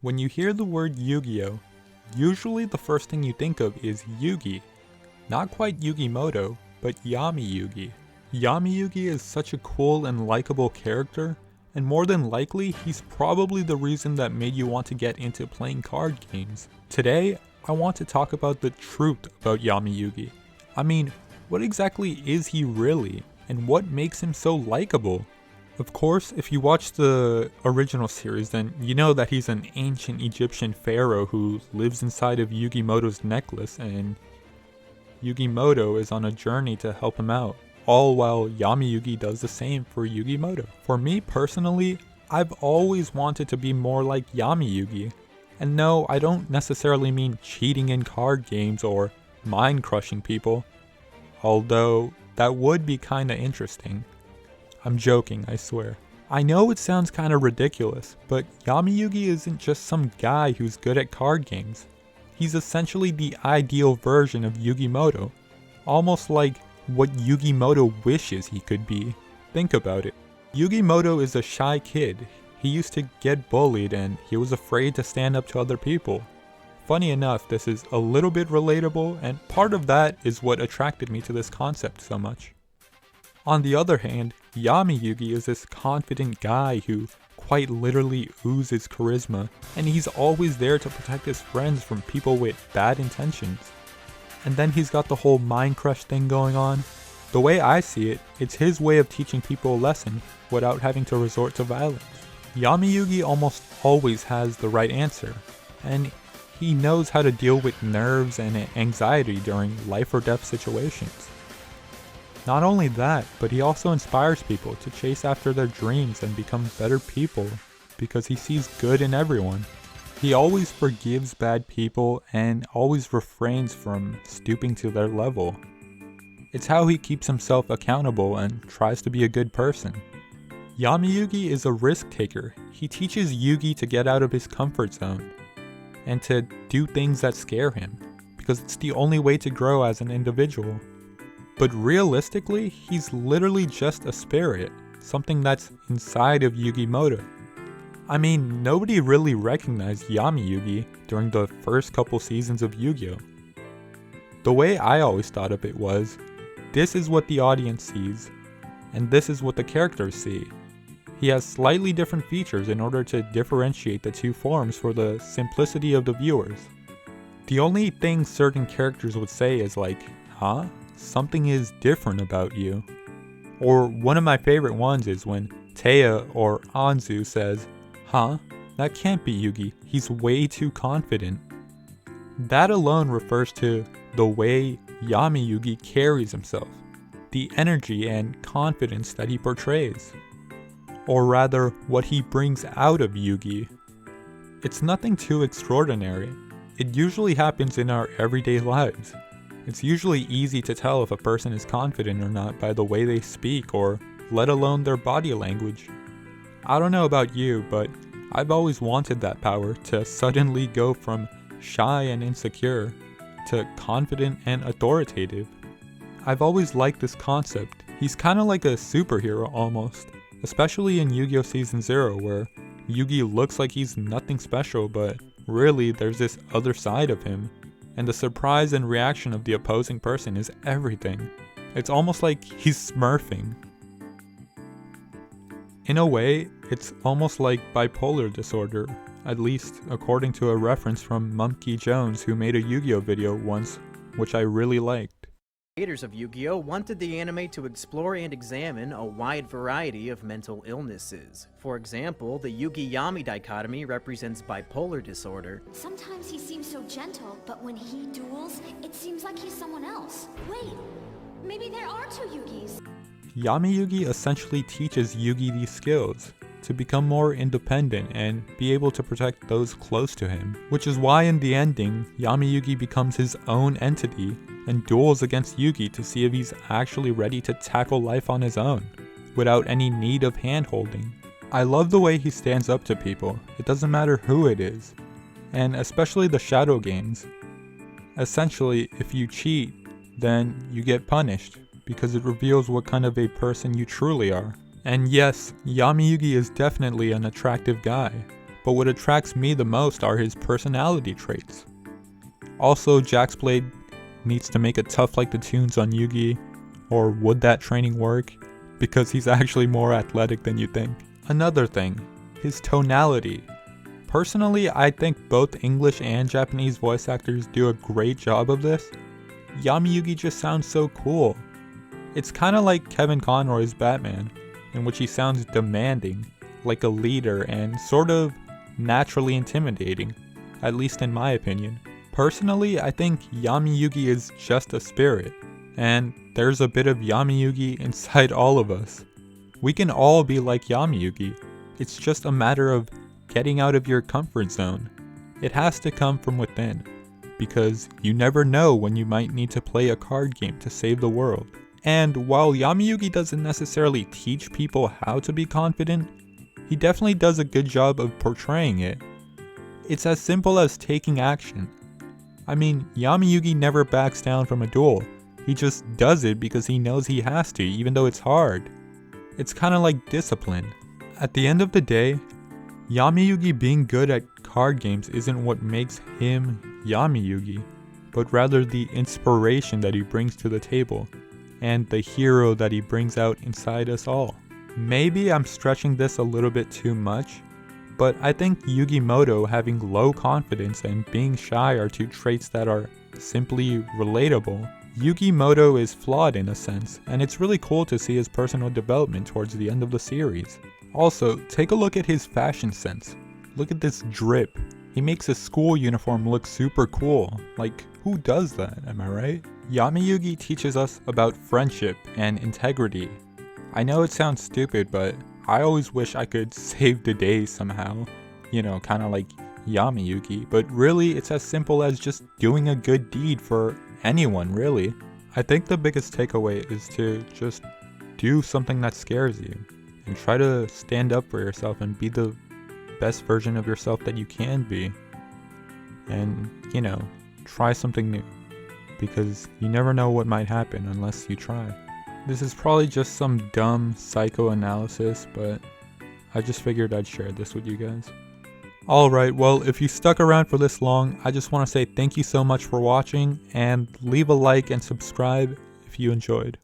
When you hear the word Yugioh, usually the first thing you think of is Yugi. Not quite Yugi Muto, but Yami Yugi. Yami Yugi is such a cool and likable character, and more than likely, he's probably the reason that made you want to get into playing card games. Today, I want to talk about the truth about Yami Yugi. I mean, what exactly is he really, and what makes him so likable? Of course, if you watch the original series, then you know that he's an ancient Egyptian pharaoh who lives inside of Yugi Muto's necklace, and Yugi Muto is on a journey to help him out, all while Yami Yugi does the same for Yugi Muto. For me personally, I've always wanted to be more like Yami Yugi. And no, I don't necessarily mean cheating in card games or mind crushing people, although that would be kinda interesting. I'm joking, I swear. I know it sounds kinda ridiculous, but Yami Yugi isn't just some guy who's good at card games. He's essentially the ideal version of Yugi Muto, almost like what Yugi Muto wishes he could be. Think about it. Yugi Muto is a shy kid. He used to get bullied and he was afraid to stand up to other people. Funny enough, this is a little bit relatable, and part of that is what attracted me to this concept so much. On the other hand, Yami Yugi is this confident guy who quite literally oozes charisma, and he's always there to protect his friends from people with bad intentions. And then he's got the whole mind crush thing going on. The way I see it, it's his way of teaching people a lesson without having to resort to violence. Yami Yugi almost always has the right answer, and he knows how to deal with nerves and anxiety during life or death situations. Not only that, but he also inspires people to chase after their dreams and become better people because he sees good in everyone. He always forgives bad people and always refrains from stooping to their level. It's how he keeps himself accountable and tries to be a good person. Yami Yugi is a risk taker. He teaches Yugi to get out of his comfort zone and to do things that scare him because it's the only way to grow as an individual. But realistically, he's literally just a spirit, something that's inside of Yugi Muto. I mean, nobody really recognized Yami Yugi during the first couple seasons of Yugioh. The way I always thought of it was, this is what the audience sees, and this is what the characters see. He has slightly different features in order to differentiate the two forms for the simplicity of the viewers. The only thing certain characters would say is like, huh? Something is different about you. Or one of my favorite ones is when Taya or Anzu says, huh? That can't be Yugi, he's way too confident. That alone refers to the way Yami Yugi carries himself, the energy and confidence that he portrays. Or rather, what he brings out of Yugi. It's nothing too extraordinary. It usually happens in our everyday lives. It's usually easy to tell if a person is confident or not by the way they speak, or let alone their body language. I don't know about you, but I've always wanted that power to suddenly go from shy and insecure to confident and authoritative. I've always liked this concept. He's kinda like a superhero almost, especially in Yu-Gi-Oh! Season 0 where Yugi looks like he's nothing special, but really there's this other side of him. And the surprise and reaction of the opposing person is everything. It's almost like he's smurfing. In a way, it's almost like bipolar disorder, at least according to a reference from Mumkey Jones, who made a Yu-Gi-Oh! Video once, which I really liked. Creators of Yu-Gi-Oh! Wanted the anime to explore and examine a wide variety of mental illnesses. For example, the Yugi-Yami dichotomy represents bipolar disorder. Sometimes he seems so gentle, but when he duels, it seems like he's someone else. Wait, maybe there are two Yugis. Yami Yugi essentially teaches Yugi these skills, to become more independent and be able to protect those close to him. Which is why in the ending, Yami Yugi becomes his own entity and duels against Yugi to see if he's actually ready to tackle life on his own, without any need of hand-holding. I love the way he stands up to people, it doesn't matter who it is, and especially the shadow games. Essentially, if you cheat, then you get punished, because it reveals what kind of a person you truly are. And yes, Yami Yugi is definitely an attractive guy, but what attracts me the most are his personality traits. Also, Jack's Blade needs to make it tough like the tunes on Yugi, or would that training work? Because he's actually more athletic than you think. Another thing, his tonality. Personally, I think both English and Japanese voice actors do a great job of this. Yami Yugi just sounds so cool. It's kinda like Kevin Conroy's Batman, in which he sounds demanding, like a leader, and sort of naturally intimidating, at least in my opinion. Personally, I think Yami Yugi is just a spirit, and there's a bit of Yami Yugi inside all of us. We can all be like Yami Yugi. It's just a matter of getting out of your comfort zone. It has to come from within, because you never know when you might need to play a card game to save the world. And while Yami Yugi doesn't necessarily teach people how to be confident, he definitely does a good job of portraying it. It's as simple as taking action. I mean, Yami Yugi never backs down from a duel. He just does it because he knows he has to, even though it's hard. It's kinda like discipline. At the end of the day, Yami Yugi being good at card games isn't what makes him Yami Yugi, but rather the inspiration that he brings to the table, and the hero that he brings out inside us all. Maybe I'm stretching this a little bit too much, but I think Yugi Muto having low confidence and being shy are two traits that are simply relatable. Yugi Muto is flawed in a sense, and it's really cool to see his personal development towards the end of the series. Also, take a look at his fashion sense. Look at this drip. He makes his school uniform look super cool. Like, who does that, am I right? Yami Yugi teaches us about friendship and integrity. I know it sounds stupid, but I always wish I could save the day somehow. You know, kinda like Yami Yugi. But really, it's as simple as just doing a good deed for anyone, really. I think the biggest takeaway is to just do something that scares you. And try to stand up for yourself and be the best version of yourself that you can be. And, you know, try something new. Because you never know what might happen unless you try. This is probably just some dumb psychoanalysis, but I just figured I'd share this with you guys. Alright, well, if you stuck around for this long, I just want to say thank you so much for watching, and leave a like and subscribe if you enjoyed.